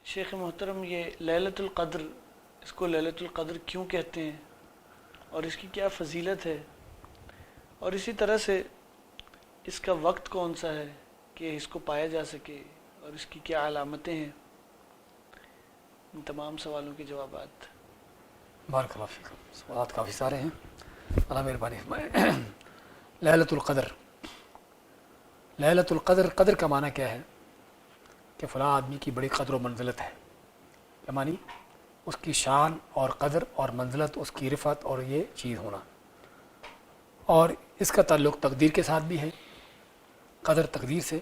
شیخ محترم، یہ لیلۃ القدر، اس کو لیلۃ القدر کیوں کہتے ہیں اور اس کی کیا فضیلت ہے، اور اسی طرح سے اس کا وقت کون سا ہے کہ اس کو پایا جا سکے، اور اس کی کیا علامتیں ہیں؟ ان تمام سوالوں کے جوابات۔ بارک اللہ فیکم۔ سوالات کافی سارے ہیں، اللہ مہربانی فرمائے۔ لیلۃ القدر، لیلۃ القدر، قدر کا معنی کیا ہے کہ فلاں آدمی کی بڑی قدر و منزلت ہے، کیا معنی؟ اس کی شان اور قدر اور منزلت، اس کی رفعت اور یہ چیز ہونا، اور اس کا تعلق تقدیر کے ساتھ بھی ہے، قدر تقدیر سے۔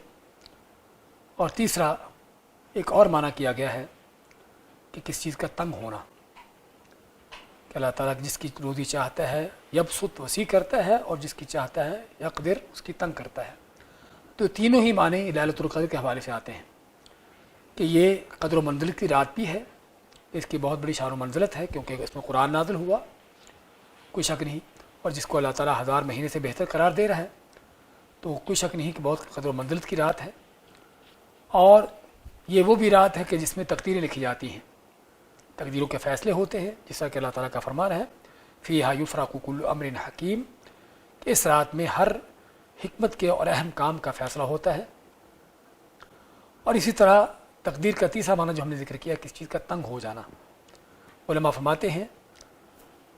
اور تیسرا ایک اور معنی کیا گیا ہے کہ کس چیز کا تنگ ہونا، کہ اللہ تعالیٰ جس کی روزی چاہتا ہے یبسط وسیع کرتا ہے، اور جس کی چاہتا ہے یقدر اس کی تنگ کرتا ہے۔ تو تینوں ہی معنی لیلۃ القدر کے حوالے سے آتے ہیں کہ یہ قدر و منزلت کی رات بھی ہے، اس کی بہت بڑی شان و منزلت ہے کیونکہ اس میں قرآن نازل ہوا، کوئی شک نہیں، اور جس کو اللہ تعالیٰ 1000 مہینے سے بہتر قرار دے رہا ہے، تو کوئی شک نہیں کہ بہت قدر و منزلت کی رات ہے۔ اور یہ وہ بھی رات ہے کہ جس میں تقدیریں لکھی جاتی ہیں، تقدیروں کے فیصلے ہوتے ہیں، جس طرح کہ اللہ تعالیٰ کا فرمان ہے فیہا یفرق کل امر حکیم، کہ اس رات میں ہر حکمت کے اور اہم کام کا فیصلہ ہوتا ہے۔ اور اسی طرح تقدیر کا تیسرا معنی جو ہم نے ذکر کیا، کس چیز کا تنگ ہو جانا، علماء فرماتے ہیں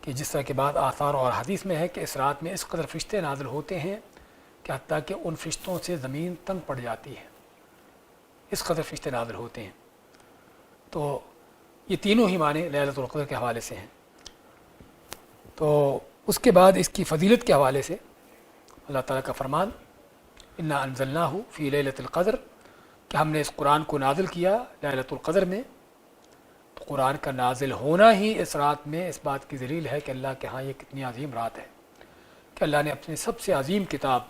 کہ جس طرح کے بعد آثار اور حدیث میں ہے کہ اس رات میں اس قدر فرشتے نازل ہوتے ہیں کہ حتیٰ کہ ان فرشتوں سے زمین تنگ پڑ جاتی ہے، اس قدر فرشتے نازل ہوتے ہیں۔ تو یہ تینوں ہی معنی لیلۃ القدر کے حوالے سے ہیں۔ تو اس کے بعد اس کی فضیلت کے حوالے سے اللہ تعالیٰ کا فرمان انا انزلناہ فی لیلۃ القدر، کہ ہم نے اس قرآن کو نازل کیا لیلۃ القدر میں۔ تو قرآن کا نازل ہونا ہی اس رات میں اس بات کی دلیل ہے کہ اللہ کے ہاں یہ کتنی عظیم رات ہے، کہ اللہ نے اپنے سب سے عظیم کتاب،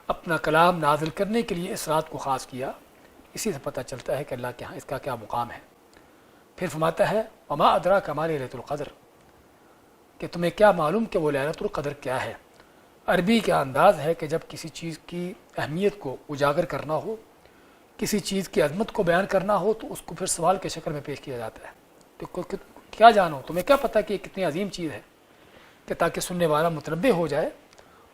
اپنا کلام نازل کرنے کے لیے اس رات کو خاص کیا۔ اسی سے پتہ چلتا ہے کہ اللہ کے ہاں اس کا کیا مقام ہے۔ پھر فرماتا ہے وما ادراک ما لیلۃ القدر، کہ تمہیں کیا معلوم کہ وہ لیلۃ القدر کیا ہے۔ عربی کا انداز ہے کہ جب کسی چیز کی اہمیت کو اجاگر کرنا ہو، کسی چیز کی عظمت کو بیان کرنا ہو، تو اس کو پھر سوال کے شکل میں پیش کیا جاتا ہے تو کیا جانو، تمہیں کیا پتہ کہ یہ کتنی عظیم چیز ہے، کہ تاکہ سننے والا متنبہ ہو جائے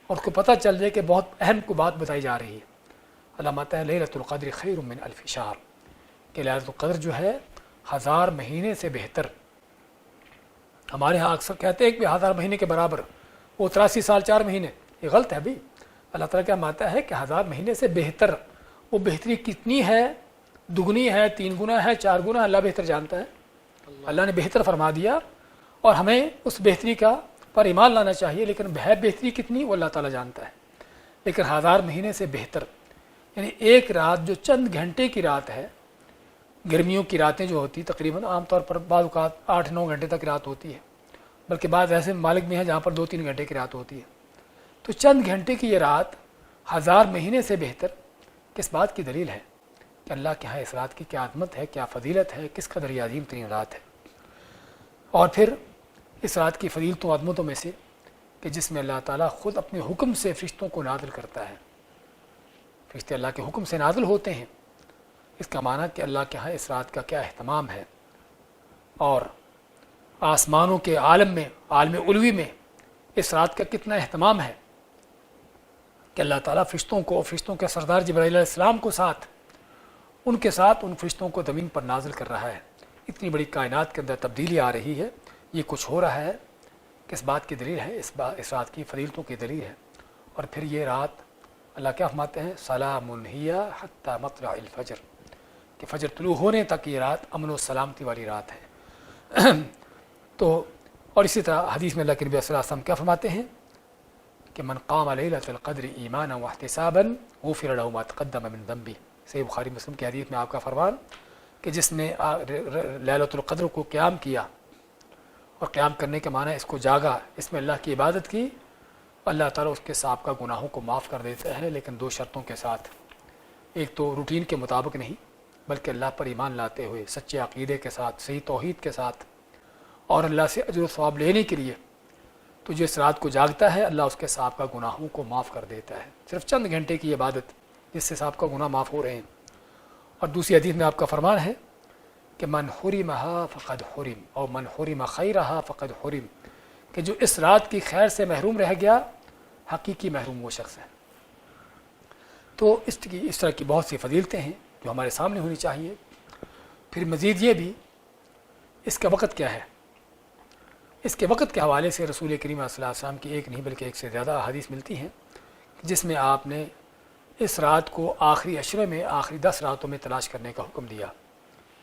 اور اس کو پتہ چل جائے کہ بہت اہم کو بات بتائی جا رہی ہے۔ علامات ہے لیلۃ القدر خیر من الف شہر، کہ لیلۃ القدر جو ہے 1000 مہینے سے بہتر۔ ہمارے ہاں اکثر کہتے ہیں کہ 1000 مہینے کے برابر، وہ 83 سال 4 مہینے، یہ غلط ہے ابھی۔ اللہ تعالیٰ کیا مانتا ہے کہ 1000 مہینے سے بہتر، وہ بہتری کتنی ہے، دگنی ہے، 3 گنا ہے، 4 گنا، اللہ بہتر جانتا ہے۔ اللہ نے بہتر فرما دیا، اور ہمیں اس بہتری کا پر ایمان لانا چاہیے، لیکن ہے بہتری کتنی وہ اللہ تعالیٰ جانتا ہے۔ لیکن 1000 مہینے سے بہتر، یعنی ایک رات جو چند گھنٹے کی رات ہے، گرمیوں کی راتیں جو ہوتی تقریباً عام طور پر بعض اوقات 8-9 گھنٹے تک رات ہوتی ہے، بلکہ بعض ایسے ممالک میں ہیں جہاں پر 2-3 گھنٹے کی رات ہوتی ہے۔ تو چند گھنٹے کی یہ رات 1000 مہینے سے بہتر، کس بات کی دلیل ہے کہ اللہ کے ہاں اس رات کی کیا عظمت ہے، کیا فضیلت ہے، کس قدر یہ عظیم ترین رات ہے۔ اور پھر اس رات کی فضیلتوں و عظمتوں میں سے کہ جس میں اللہ تعالیٰ خود اپنے حکم سے فرشتوں کو نازل کرتا ہے، فرشتے اللہ کے حکم سے نازل ہوتے ہیں۔ اس کا معنی کہ اللہ کے ہاں اس رات کا کیا اہتمام ہے، اور آسمانوں کے عالم میں، عالم علوی میں اس رات کا کتنا اہتمام ہے، کہ اللہ تعالیٰ فرشتوں کو، فرشتوں کے سردار جبرائیل علیہ السلام کو ساتھ، ان کے ساتھ ان فرشتوں کو زمین پر نازل کر رہا ہے۔ اتنی بڑی کائنات کے اندر تبدیلی آ رہی ہے، یہ کچھ ہو رہا ہے، کس بات کی دلیل ہے؟ اس رات کی فضیلتوں کی دلیل ہے۔ اور پھر یہ رات اللہ کیا فرماتے ہیں سلام ہی حتی مطلع الفجر، کہ فجر طلوع ہونے تک یہ رات امن و سلامتی والی رات ہے۔ تو اور اسی طرح حدیث میں اللہ کے نبی صلی اللہ علیہ وسلم کیا فرماتے ہیں کہ من قام لیلۃ القدر ایمانا واحتسابا غفر له ما تقدم من ذنبه، صحیح بخاری مسلم کی حدیث میں آپ کا فرمان کہ جس نے لیلۃ القدر کو قیام کیا، اور قیام کرنے کے معنی اس کو جاگا، اس میں اللہ کی عبادت کی، اللہ تعالیٰ اس کے سابقہ گناہوں کو معاف کر دیتا ہے، لیکن 2 شرطوں کے ساتھ۔ ایک تو روٹین کے مطابق نہیں، بلکہ اللہ پر ایمان لاتے ہوئے سچے عقیدے کے ساتھ، صحیح توحید کے ساتھ، اور اللہ سے اجر و ثواب لینے کے لیے۔ تو جس رات کو جاگتا ہے اللہ اس کے سابقہ گناہوں کو معاف کر دیتا ہے، صرف چند گھنٹے کی عبادت جس سے سابقہ گناہ معاف ہو رہے ہیں۔ اور دوسری حدیث میں آپ کا فرمان ہے کہ من حرمہا فقد حرم اور من حرم خیرہا فقد حرم، کہ جو اس رات کی خیر سے محروم رہ گیا حقیقی محروم وہ شخص ہے۔ تو اس طرح کی بہت سی فضیلتیں ہیں جو ہمارے سامنے ہونی چاہیے۔ پھر مزید یہ بھی اس کا وقت کیا ہے، اس کے وقت کے حوالے سے رسول کریم صلی اللہ علیہ وسلم کی ایک نہیں بلکہ ایک سے زیادہ احادیث ملتی ہیں جس میں آپ نے اس رات کو آخری عشرے میں، آخری 10 راتوں میں تلاش کرنے کا حکم دیا،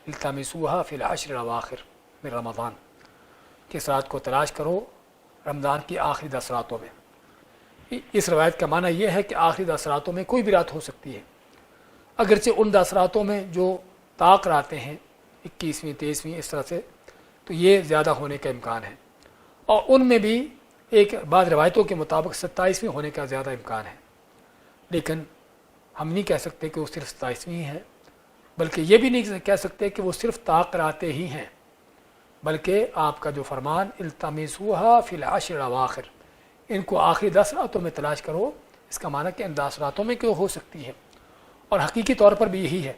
التمسوها فی العشر الاواخر من رمضان، کہ اس رات کو تلاش کرو رمضان کی آخری 10 راتوں میں۔ اس روایت کا معنی یہ ہے کہ آخری 10 راتوں میں کوئی بھی رات ہو سکتی ہے، اگرچہ ان 10 راتوں میں جو طاق راتیں ہیں 21ویں 23ویں اس طرح سے، تو یہ زیادہ ہونے کا امکان ہے، اور ان میں بھی ایک بعض روایتوں کے مطابق 27ویں ہونے کا زیادہ امکان ہے، لیکن ہم نہیں کہہ سکتے کہ وہ صرف 27ویں ہے، بلکہ یہ بھی نہیں کہہ سکتے کہ وہ صرف طاق راتیں ہی ہیں، بلکہ آپ کا جو فرمان التمسوها فی العشر الاواخر، ان کو آخری 10 راتوں میں تلاش کرو، اس کا معنی کہ ان 10 راتوں میں کیوں ہو سکتی ہے۔ اور حقیقی طور پر بھی یہی ہے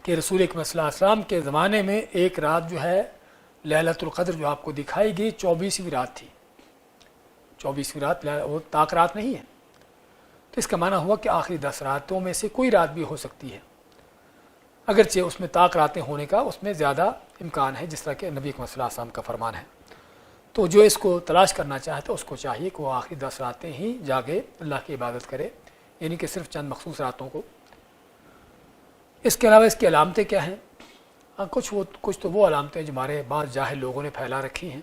کہ رسول اکرم صلی اللہ علیہ وسلم کے زمانے میں ایک رات جو ہے لیلۃ القدر جو آپ کو دکھائی گئی 24ویں رات تھی، 24ویں رات وہ طاق رات نہیں ہے، تو اس کا معنی ہوا کہ آخری 10 راتوں میں سے کوئی رات بھی ہو سکتی ہے، اگرچہ اس میں طاق راتیں ہونے کا اس میں زیادہ امکان ہے، جس طرح کہ نبی اکرم صلی اللہ علیہ وسلم کا فرمان ہے۔ تو جو اس کو تلاش کرنا چاہتا ہے اس کو چاہیے کہ وہ آخری 10 راتیں ہی جاگے اللہ کی عبادت کرے، یعنی کہ صرف چند مخصوص راتوں کو۔ اس کے علاوہ اس کی علامتیں کیا ہیں؟ کچھ تو وہ علامتیں جو ہمارے بعض جاہل لوگوں نے پھیلا رکھی ہیں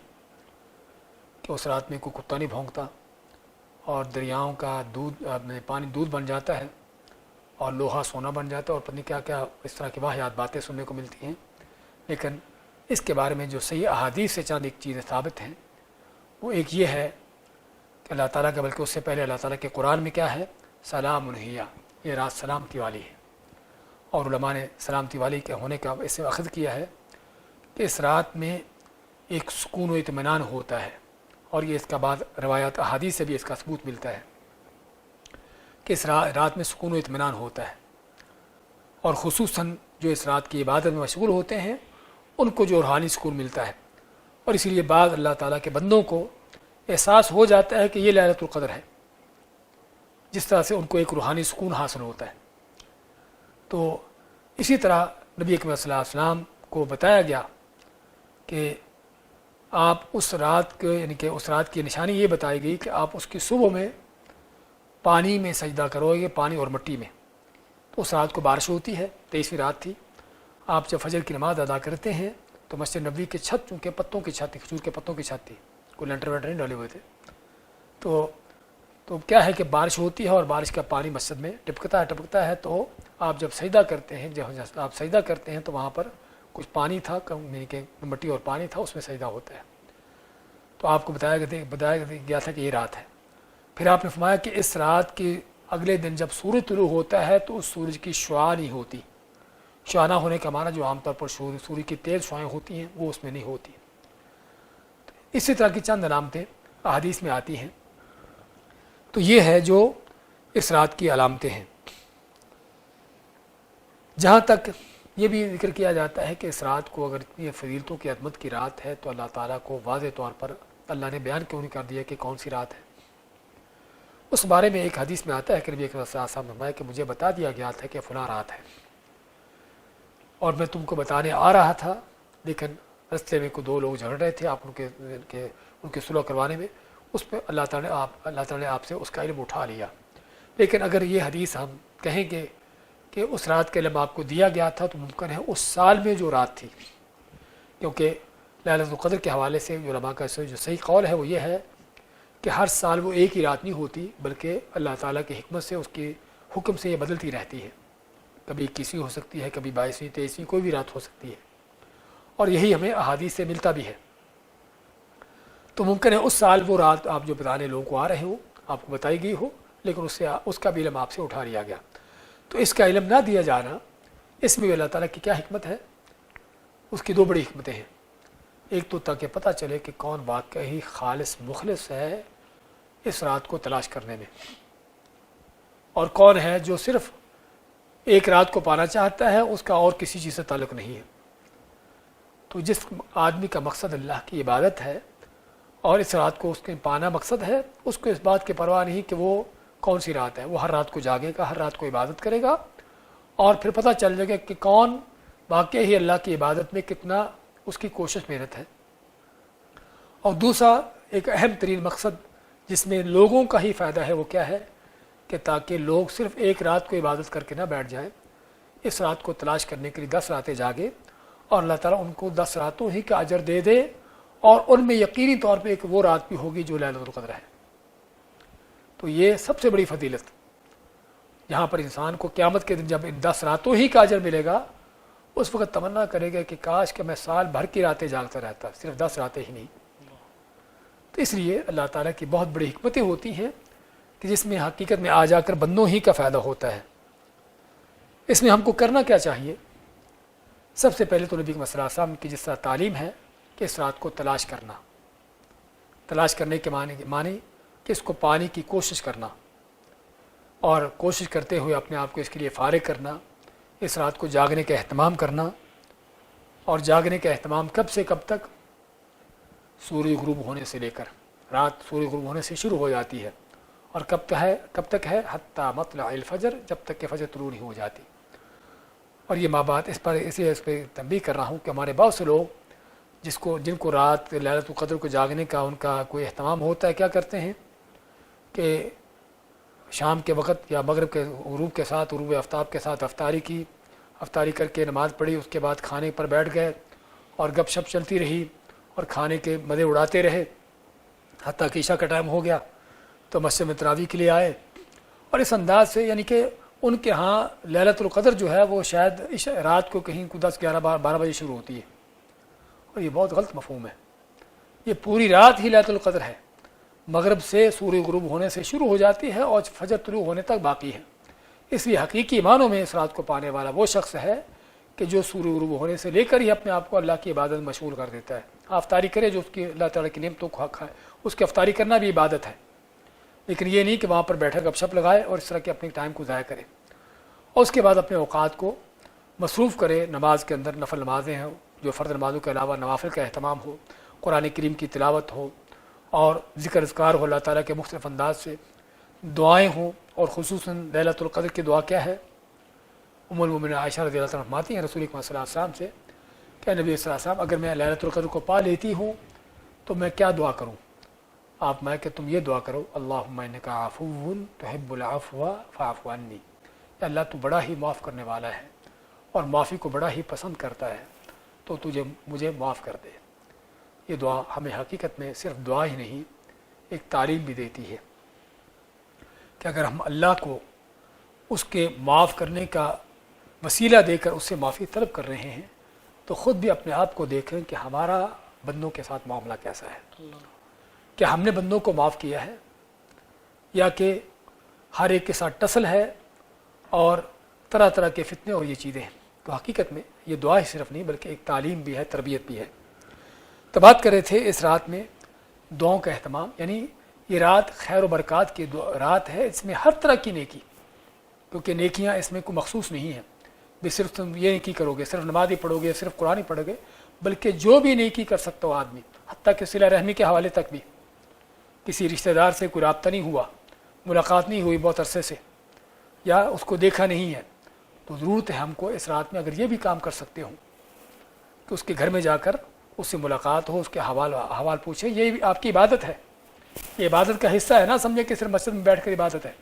کہ اس رات میں کوئی کتا نہیں بھونکتا، اور دریاؤں کا پانی دودھ بن جاتا ہے، اور لوہا سونا بن جاتا ہے، اور پتہ نہیں کیا کیا اس طرح کی واہیات باتیں سننے کو ملتی ہیں۔ لیکن اس کے بارے میں جو صحیح احادیث سے چند ایک چیزیں ثابت ہیں، وہ ایک یہ ہے کہ اللہ تعالیٰ کا، بلکہ اس سے پہلے اللہ تعالیٰ کے قرآن میں کیا ہے، سلام ہی، یہ رات سلامتی والی ہے، اور علماء نے سلامتی والی کے ہونے کا اس سے اخذ کیا ہے کہ اس رات میں ایک سکون و اطمینان ہوتا ہے، اور یہ اس کا بعض روایات احادیث سے بھی اس کا ثبوت ملتا ہے کہ اس رات میں سکون و اطمینان ہوتا ہے، اور خصوصاً جو اس رات کی عبادت میں مشغول ہوتے ہیں ان کو جو روحانی سکون ملتا ہے، اور اسی لیے بعض اللہ تعالیٰ کے بندوں کو احساس ہو جاتا ہے کہ یہ لیلۃ القدر ہے، جس طرح سے ان کو ایک روحانی سکون حاصل ہوتا ہے۔ تو اسی طرح نبی اکرم صلی اللہ علیہ وسلم کو بتایا گیا کہ آپ اس رات کے، یعنی کہ اس رات کی نشانی یہ بتائی گئی کہ آپ اس کی صبح میں پانی میں سجدہ کرو گے، پانی اور مٹی میں۔ تو اس رات کو بارش ہوتی ہے، 23ویں رات تھی، آپ جب فجر کی نماز ادا کرتے ہیں تو مسجد نبوی کی چھت، چونکہ پتوں کی چھت تھی، کھجور کے پتوں کی چھت تھی، کوئی لینٹر وینٹر نہیں ڈالے ہوئے تھے، تو کیا ہے کہ بارش ہوتی ہے اور بارش کا پانی مسجد میں ٹپکتا ہے، تو آپ جب سجدہ کرتے ہیں، جب آپ سجدہ کرتے ہیں تو وہاں پر کچھ پانی تھا، یعنی کہ مٹی اور پانی تھا، اس میں سجدہ ہوتا ہے۔ تو آپ کو بتایا گیا تھا کہ یہ رات ہے۔ پھر آپ نے فرمایا کہ اس رات کے اگلے دن جب سورج طلوع ہوتا ہے تو اس سورج کی شعاع نہیں ہوتی، شعاع نہ ہونے کا معنی جو عام طور پر سورج کی تیز شعائیں ہوتی ہیں وہ اس میں نہیں ہوتی۔ اسی طرح کی چند علامتیں احادیث میں آتی ہیں۔ تو یہ ہے جو اس رات کی علامتیں ہیں۔ جہاں تک یہ بھی ذکر کیا جاتا ہے کہ اس رات کو اگر اتنی فضیلتوں کی عظمت کی رات ہے تو اللہ تعالیٰ کو واضح طور پر اللہ نے بیان کیوں نہیں کر دیا کہ کون سی رات ہے۔ اس بارے میں ایک حدیث میں آتا ہے کہ نبی اکرم صلی اللہ علیہ وسلم نے فرمایا کہ مجھے بتا دیا گیا تھا کہ فلاں رات ہے، اور میں تم کو بتانے آ رہا تھا، لیکن رستے میں کوئی 2 لوگ جھگڑ رہے تھے، آپ ان کے صلح کروانے میں، اس پہ اللہ تعالیٰ نے آپ سے اس کا علم اٹھا لیا۔ لیکن اگر یہ حدیث ہم کہیں گے کہ اس رات کا علم آپ کو دیا گیا تھا تو ممکن ہے اس سال میں جو رات تھی، کیونکہ لیلۃ القدر کے حوالے سے علماء کا جو صحیح قول ہے وہ یہ ہے کہ ہر سال وہ ایک ہی رات نہیں ہوتی، بلکہ اللہ تعالیٰ کی حکمت سے، اس کے حکم سے یہ بدلتی رہتی ہے، کبھی 21ویں ہو سکتی ہے، کبھی 22ویں 23ویں، کوئی بھی رات ہو سکتی ہے، اور یہی ہمیں احادیث سے ملتا بھی ہے۔ تو ممکن ہے اس سال وہ رات آپ جو بتانے لوگوں کو آ رہے ہوں، آپ کو بتائی گئی ہو، لیکن اس کا بھی علم آپ سے اٹھا لیا گیا۔ تو اس کا علم نہ دیا جانا، اس میں اللہ تعالیٰ کی کیا حکمت ہے؟ اس کی 2 بڑی حکمتیں ہیں۔ ایک تو تاکہ پتہ چلے کہ کون واقعی خالص مخلص ہے اس رات کو تلاش کرنے میں، اور کون ہے جو صرف ایک رات کو پانا چاہتا ہے، اس کا اور کسی چیز سے تعلق نہیں ہے۔ تو جس آدمی کا مقصد اللہ کی عبادت ہے اور اس رات کو اس کے پانا مقصد ہے، اس کو اس بات کی پرواہ نہیں کہ وہ کون سی رات ہے، وہ ہر رات کو جاگے گا، ہر رات کو عبادت کرے گا، اور پھر پتہ چل جائے گا کہ کون واقعی ہی اللہ کی عبادت میں کتنا اس کی کوشش محنت ہے۔ اور دوسرا ایک اہم ترین مقصد جس میں لوگوں کا ہی فائدہ ہے وہ کیا ہے کہ تاکہ لوگ صرف ایک رات کو عبادت کر کے نہ بیٹھ جائیں، اس رات کو تلاش کرنے کے لیے 10 راتیں جاگے اور اللہ تعالیٰ ان کو 10 راتوں ہی کا اجر دے دے، اور ان میں یقینی طور پہ ایک وہ رات بھی ہوگی جو لیلۃ القدر ہے۔ تو یہ سب سے بڑی فضیلت، یہاں پر انسان کو قیامت کے دن جب ان 10 راتوں ہی کا اجر ملے گا، اس وقت تمنا کرے گا کہ کاش کہ میں سال بھر کی راتیں جاگتا رہتا، صرف 10 راتیں ہی نہیں۔ تو اس لیے اللہ تعالیٰ کی بہت بڑی حکمتیں ہوتی ہیں کہ جس میں حقیقت میں آ جا کر بندوں ہی کا فائدہ ہوتا ہے۔ اس میں ہم کو کرنا کیا چاہیے؟ سب سے پہلے تو نبی صلی اللہ علیہ وسلم کی جس طرح تعلیم ہے کہ اس رات کو تلاش کرنا، تلاش کرنے کے معنی کہ اس کو پانے کی کوشش کرنا، اور کوشش کرتے ہوئے اپنے آپ کو اس کے لیے فارغ کرنا، اس رات کو جاگنے کا اہتمام کرنا۔ اور جاگنے کا اہتمام کب سے کب تک؟ سورج غروب ہونے سے لے کر، رات سورج غروب ہونے سے شروع ہو جاتی ہے، اور کب تک ہے؟ حتی مطلع الفجر، جب تک کہ فجر طلوع نہیں ہو جاتی۔ اور یہ بات اس پہ تنبیہ کر رہا ہوں کہ ہمارے بہت سے لوگ جن کو رات لیلۃ القدر کو جاگنے کا ان کا کوئی اہتمام ہوتا ہے، کیا کرتے ہیں کہ شام کے وقت یا مغرب کے غروب کے ساتھ، غروب آفتاب کے ساتھ افطاری کر کے نماز پڑھی، اس کے بعد کھانے پر بیٹھ گئے اور گپ شپ چلتی رہی اور کھانے کے مزے اڑاتے رہے، حتیٰ کہ عشاء کا ٹائم ہو گیا تو مسجد میں تراویح کے لیے آئے، اور اس انداز سے یعنی کہ ان کے ہاں لیلۃ القدر جو ہے وہ شاید رات کو کہیں 10 11 12 بجے شروع ہوتی ہے، اور یہ بہت غلط مفہوم ہے۔ یہ پوری رات ہی لیلۃ القدر ہے، مغرب سے سورج غروب ہونے سے شروع ہو جاتی ہے اور فجر طلوع ہونے تک باقی ہے۔ اس لیے حقیقی معنوں میں اس رات کو پانے والا وہ شخص ہے کہ جو سورج غروب ہونے سے لے کر ہی اپنے آپ کو اللہ کی عبادت میں مشغول کر دیتا ہے۔ افطاری کرے جو اس کی اللہ تعالیٰ کی نعمتوں کو حق ہے، اس کی افطاری کرنا بھی عبادت ہے، لیکن یہ نہیں کہ وہاں پر بیٹھے گپ شپ لگائے اور اس طرح کے اپنے ٹائم کو ضائع کرے، اور اس کے بعد اپنے اوقات کو مصروف کرے نماز کے اندر، نفل نمازیں ہوں جو فرض نمازوں کے علاوہ نوافل کا اہتمام ہو، قرآن کریم کی تلاوت ہو، اور ذکر اذکار ہو اللہ تعالیٰ کے مختلف انداز سے، دعائیں ہوں، اور خصوصاً لیلۃ القدر کی دعا کیا ہے؟ ام المومنین عائشہ رضی اللہ عنہا فرماتی ہیں رسول اکرم صلی اللہ علیہ وسلم سے کہ نبی صلی اللہ علیہ وسلم اگر میں لیلۃ القدر کو پا لیتی ہوں تو میں کیا دعا کروں؟ آپ میں کہ تم یہ دعا کرو، اللہم انک عفو تحب العفو فاعف عنی، اللہ تو بڑا ہی معاف کرنے والا ہے اور معافی کو بڑا ہی پسند کرتا ہے، تو مجھے معاف کر دے۔ یہ دعا ہمیں حقیقت میں صرف دعا ہی نہیں، ایک تعلیم بھی دیتی ہے کہ اگر ہم اللہ کو اس کے معاف کرنے کا وسیلہ دے کر اس سے معافی طلب کر رہے ہیں تو خود بھی اپنے آپ کو دیکھیں کہ ہمارا بندوں کے ساتھ معاملہ کیسا ہے، کیا ہم نے بندوں کو معاف کیا ہے، یا کہ ہر ایک کے ساتھ ٹسل ہے اور طرح طرح کے فتنے اور یہ چیزیں ہیں۔ تو حقیقت میں یہ دعا ہی صرف نہیں بلکہ ایک تعلیم بھی ہے، تربیت بھی ہے۔ تو بات کر رہے تھے اس رات میں دعاؤں کا اہتمام، یعنی یہ رات خیر و برکات کی رات ہے، اس میں ہر طرح کی نیکی، کیونکہ نیکیاں اس میں کوئی مخصوص نہیں ہیں بھی صرف تم یہ نیکی کرو گے، صرف نماز ہی پڑھو گے، صرف قرآن ہی پڑھو گے، بلکہ جو بھی نیکی کر سکتا ہو آدمی، حتیٰ کہ صلہ رحمی کے حوالے تک بھی، کسی رشتہ دار سے کوئی رابطہ نہیں ہوا، ملاقات نہیں ہوئی بہت عرصے سے، یا اس کو دیکھا نہیں ہے، تو ضرورت ہے ہم کو اس رات میں اگر یہ بھی کام کر سکتے ہوں کہ اس کے گھر میں جا کر اس سے ملاقات ہو، اس کے حوال پوچھیں، یہ بھی آپ کی عبادت ہے، یہ عبادت کا حصہ ہے، نہ سمجھے کہ صرف مسجد میں بیٹھ کر عبادت ہے۔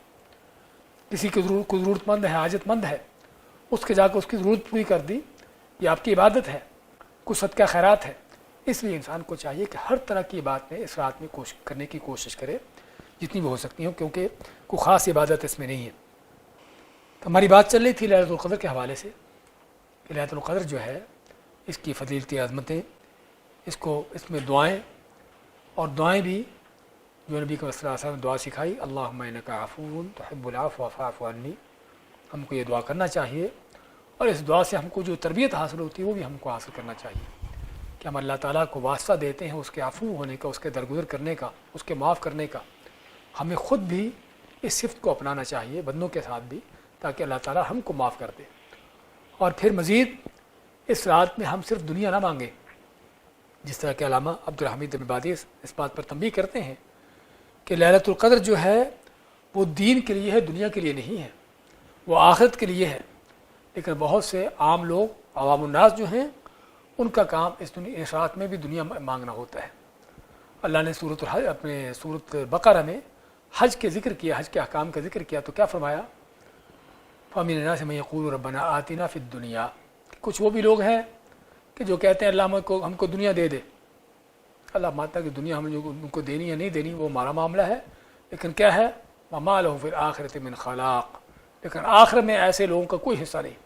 کسی کی ضرورت مند ہے، حاجت مند ہے، اس کے جا کے اس کی ضرورت پوری کر دی، یہ آپ کی عبادت ہے، کچھ صدقہ خیرات ہے۔ اس لیے انسان کو چاہیے کہ ہر طرح کی بات میں اس رات میں کرنے کی کوشش کرے جتنی بھی ہو سکتی ہوں، کیونکہ کوئی خاص عبادت اس میں نہیں ہے۔ تو ہماری بات چل رہی تھی لیلۃ القدر کے حوالے سے کہ لیلۃ القدر جو ہے اس کی فضیلتی عظمتیں، اس میں دعائیں، اور دعائیں بھی جو نبی صلی اللہ علیہ وسلم نے دعا سکھائی، اللہم انک عفو تحب العفو فاعف عنی، ہم کو یہ دعا کرنا چاہیے، اور اس دعا سے ہم کو جو تربیت حاصل ہوتی ہے وہ بھی ہم کو حاصل کرنا چاہیے کہ ہم اللہ تعالیٰ کو واسطہ دیتے ہیں اس کے عفو ہونے کا، اس کے درگزر کرنے کا، اس کے معاف کرنے کا۔ ہمیں خود بھی اس صفت کو اپنانا چاہیے بندوں کے ساتھ بھی، تاکہ اللہ تعالیٰ ہم کو معاف کر دے۔ اور پھر مزید اس رات میں ہم صرف دنیا نہ مانگیں، جس طرح کہ علامہ عبدالحمید عبادی اس بات پر تنبیہ کرتے ہیں کہ لیلۃ القدر جو ہے وہ دین کے لیے ہے، دنیا کے لیے نہیں ہے، وہ آخرت کے لیے ہے۔ لیکن بہت سے عام لوگ، عوام الناس جو ہیں، ان کا کام اس رات میں بھی دنیا مانگنا ہوتا ہے۔ اللہ نے سورۃ الحج اپنے سورۃ بقرہ میں حج کے ذکر کیا، حج کے احکام کا ذکر کیا، تو کیا فرمایا؟ فَمِنَ النَّاسِ مَن يَقُولُ رَبَّنَا آتِنَا فِي الدُّنْيَا، کچھ وہ بھی لوگ ہیں کہ جو کہتے ہیں اللہ ہم کو دنیا دے دے۔ اللہ مانتا ہے کہ دنیا ہم کو دینی یا نہیں دینی وہ ہمارا معاملہ ہے، لیکن کیا ہے؟ وَمَا لَهُ فِي الْآخِرَةِ مِنْ خَلَاقٍ، لیکن آخر میں ایسے لوگوں کا کوئی حصہ نہیں۔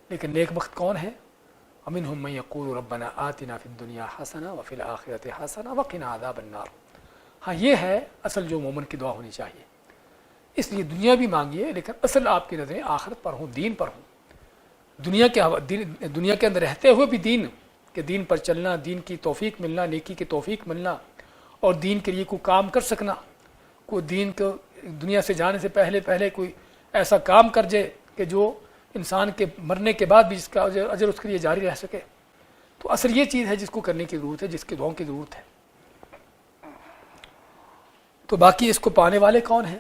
لیکن نیک بخت کون ہے؟ وَمِنْهُم مَن يَقُولُ رَبَّنَا آتِنَا فِي الدُّنْيَا حَسَنَةً وَفِي الْآخِرَةِ حَسَنَةً وَقِنَا عَذَابَ النَّارِ۔ ہاں یہ ہے اصل جو مومن کی دعا ہونی چاہیے۔ اس لیے دنیا بھی مانگیے، لیکن اصل آپ کی نظریں آخرت پر ہوں، دین پر ہوں۔ دنیا کے اندر رہتے ہوئے بھی دین، کہ دین پر چلنا، دین کی توفیق ملنا، نیکی کی توفیق ملنا، اور دین کے لیے کوئی کام کر سکنا، کوئی دین کو دنیا سے جانے سے پہلے کوئی ایسا کام کر جائے کہ جو انسان کے مرنے کے بعد بھی جس کا اجر اس کے لیے جاری رہ سکے۔ تو اصل یہ چیز ہے جس کو کرنے کی ضرورت ہے، جس کے دعاؤں کی ضرورت ہے۔ تو باقی اس کو پانے والے کون ہیں؟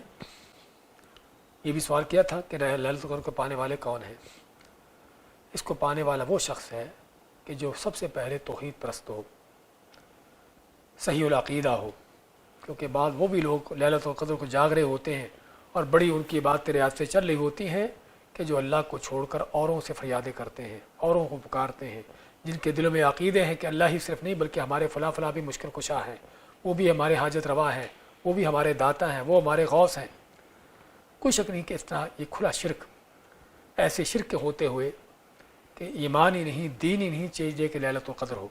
یہ بھی سوال کیا تھا کہ لیلۃ القدر کو پانے والے کون ہیں؟ اس کو پانے والا وہ شخص ہے کہ جو سب سے پہلے توحید پرست ہو، صحیح العقیدہ ہو، کیونکہ بعد وہ بھی لوگ لیلۃ القدر کو جاگ رہے ہوتے ہیں اور بڑی ان کی باتیں ریاض سے چل رہی ہوتی ہیں کہ جو اللہ کو چھوڑ کر اوروں سے فریادیں کرتے ہیں، اوروں کو پکارتے ہیں، جن کے دلوں میں عقیدے ہیں کہ اللہ ہی صرف نہیں بلکہ ہمارے فلاں فلاں بھی مشکل کشا ہیں، وہ بھی ہمارے حاجت روا ہیں، وہ بھی ہمارے داتا ہیں، وہ ہمارے غوث ہیں۔ کوئی شک نہیں کہ اس طرح یہ کھلا شرک، ایسے شرک کے ہوتے ہوئے کہ ایمان ہی نہیں، دین ہی نہیں چاہیے کہ لیلۃ القدر ہو۔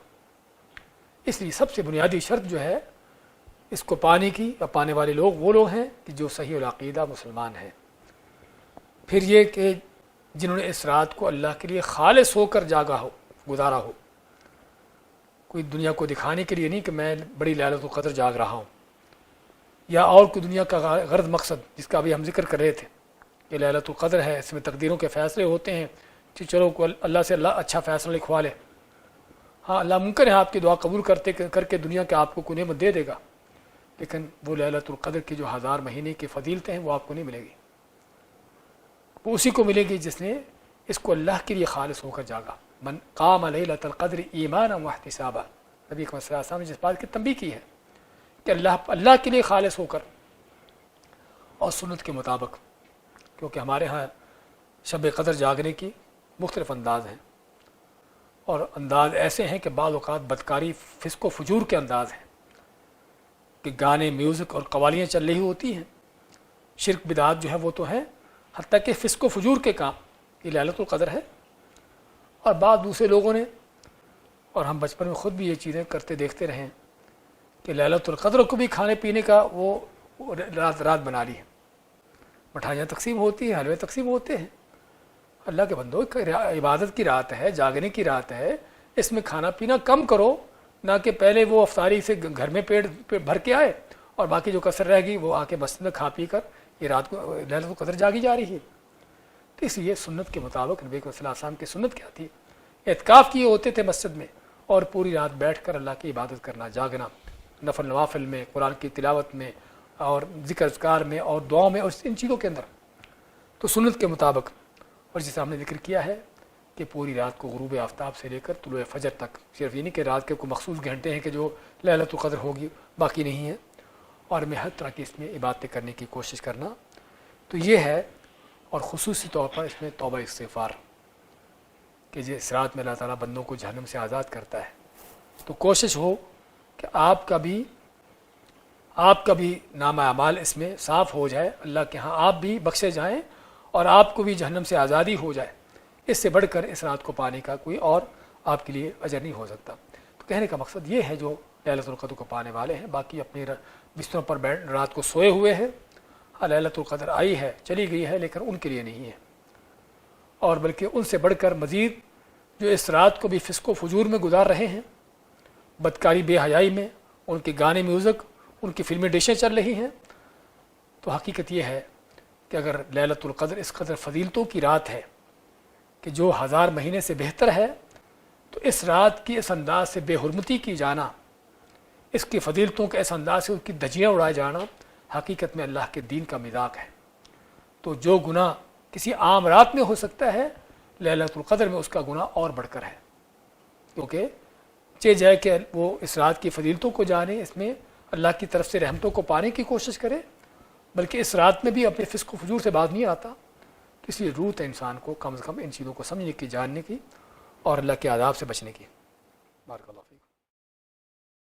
اس لیے سب سے بنیادی شرط جو ہے اس کو پانے کی یا پانے والے لوگ وہ لوگ ہیں کہ جو صحیح العقیدہ مسلمان ہیں۔ پھر یہ کہ جنہوں نے اس رات کو اللہ کے لیے خالص ہو کر جاگا ہو، گزارا ہو، کوئی دنیا کو دکھانے کے لیے نہیں کہ میں بڑی لیلۃ القدر جاگ رہا ہوں، یا اور کوئی دنیا کا غرض مقصد جس کا ابھی ہم ذکر کر رہے تھے کہ لیلۃ القدر ہے، اس میں تقدیروں کے فیصلے ہوتے ہیں، کہ چلو اللہ سے اللہ اچھا فیصلہ لکھوا لے۔ ہاں اللہ ممکن ہے آپ کی دعا قبول کر کے دنیا کے آپ کو کوئی نعمت دے دے گا، لیکن وہ لیلۃ القدر کی جو 1000 مہینے کی فضیلتیں ہیں وہ آپ کو نہیں ملے گی۔ وہ اسی کو ملے گی جس نے اس کو اللہ کے لیے خالص ہو کر جاگا۔ من قام لیلۃ القدر ایمانا واحتسابا، نبی اکرم صلی اللہ علیہ وسلم نے جس بات کی تنبیہ کی ہے کہ اللہ کے لیے خالص ہو کر اور سنت کے مطابق، کیونکہ ہمارے ہاں شب قدر جاگنے کی مختلف انداز ہیں، اور انداز ایسے ہیں کہ بعض اوقات بدکاری، فسق و فجور کے انداز ہیں کہ گانے، میوزک اور قوالیاں چل رہی ہوتی ہیں، شرک بدعات جو ہے وہ تو ہے، حتیٰ کہ فسق و فجور کے کام، یہ لیلۃ القدر ہے۔ اور بعض دوسرے لوگوں نے، اور ہم بچپن میں خود بھی یہ چیزیں کرتے دیکھتے رہے ہیں کہ لیلۃ القدر کو بھی کھانے پینے کا وہ رات بنا لی ہے، مٹھائیاں تقسیم ہوتی ہیں، حلوے تقسیم ہوتے ہیں۔ اللہ کے بندو، عبادت کی رات ہے، جاگنے کی رات ہے، اس میں کھانا پینا کم کرو، نہ کہ پہلے وہ افطاری سے گھر میں پیٹ بھر کے آئے اور باقی جو کثر رہ گئی وہ آ کے مسجد میں کھا پی کر یہ رات کو لیلۃ القدر جاگی جا رہی ہے۔ تو اس لیے سنت کے مطابق نبی صلی اللہ علیہ وسلم کی سنت کیا تھی؟ اعتکاف کیے ہوتے تھے مسجد میں، اور پوری رات بیٹھ کر اللہ کی عبادت کرنا، جاگنا، نفل نوافل میں، قرآن کی تلاوت میں، اور ذکر اذکار میں، اور دعاؤں میں، اور ان چیزوں کے اندر۔ تو سنت کے مطابق، اور جسے ہم نے ذکر کیا ہے کہ پوری رات کو غروب آفتاب سے لے کر طلوع فجر تک، صرف یہ نہیں کہ رات کے کوئی مخصوص گھنٹے ہیں کہ جو لیلۃ القدر ہوگی، باقی نہیں ہے، اور میں ہر طرح کی اس میں عبادتیں کرنے کی کوشش کرنا، تو یہ ہے۔ اور خصوصی طور پر اس میں توبہ استغفار، کہ جس رات میں اللہ تعالیٰ بندوں کو جہنم سے آزاد کرتا ہے، تو کوشش ہو کہ آپ کا بھی نامہ اعمال اس میں صاف ہو جائے، اللہ کے ہاں آپ بھی بخشے جائیں، اور آپ کو بھی جہنم سے آزادی ہو جائے۔ اس سے بڑھ کر اس رات کو پانے کا کوئی اور آپ کے لیے اجر نہیں ہو سکتا۔ تو کہنے کا مقصد یہ ہے جو لیلۃ القدر کو پانے والے ہیں، باقی اپنے بستروں پر رات کو سوئے ہوئے ہیں، ہاں لیلۃ القدر آئی ہے، چلی گئی ہے، لیکن ان کے لیے نہیں ہے، اور بلکہ ان سے بڑھ کر مزید جو اس رات کو بھی فسق و فجور میں گزار رہے ہیں، بدکاری، بے حیائی میں، ان کے گانے، میوزک، ان کی فلمی ڈشیں چل رہی ہیں۔ تو حقیقت یہ ہے کہ اگر لیلۃ القدر اس قدر فضیلتوں کی رات ہے کہ جو 1000 مہینے سے بہتر ہے، تو اس رات کی اس انداز سے بے حرمتی کی جانا، اس کی فضیلتوں کے اس انداز سے اس کی دھجیاں اڑائے جانا حقیقت میں اللہ کے دین کا مذاق ہے۔ تو جو گناہ کسی عام رات میں ہو سکتا ہے، لیلۃ القدر میں اس کا گناہ اور بڑھ کر ہے، کیونکہ چاہے جائے کہ وہ اس رات کی فضیلتوں کو جانے، اس میں اللہ کی طرف سے رحمتوں کو پانے کی کوشش کرے، بلکہ اس رات میں بھی اپنے فسق و فجور سے باز نہیں آتا۔ اس لیے ضرورت ہے انسان کو کم از کم ان چیزوں کو سمجھنے کی، جاننے کی اور اللہ کے عذاب سے بچنے کی۔ بارک اللہ فیک۔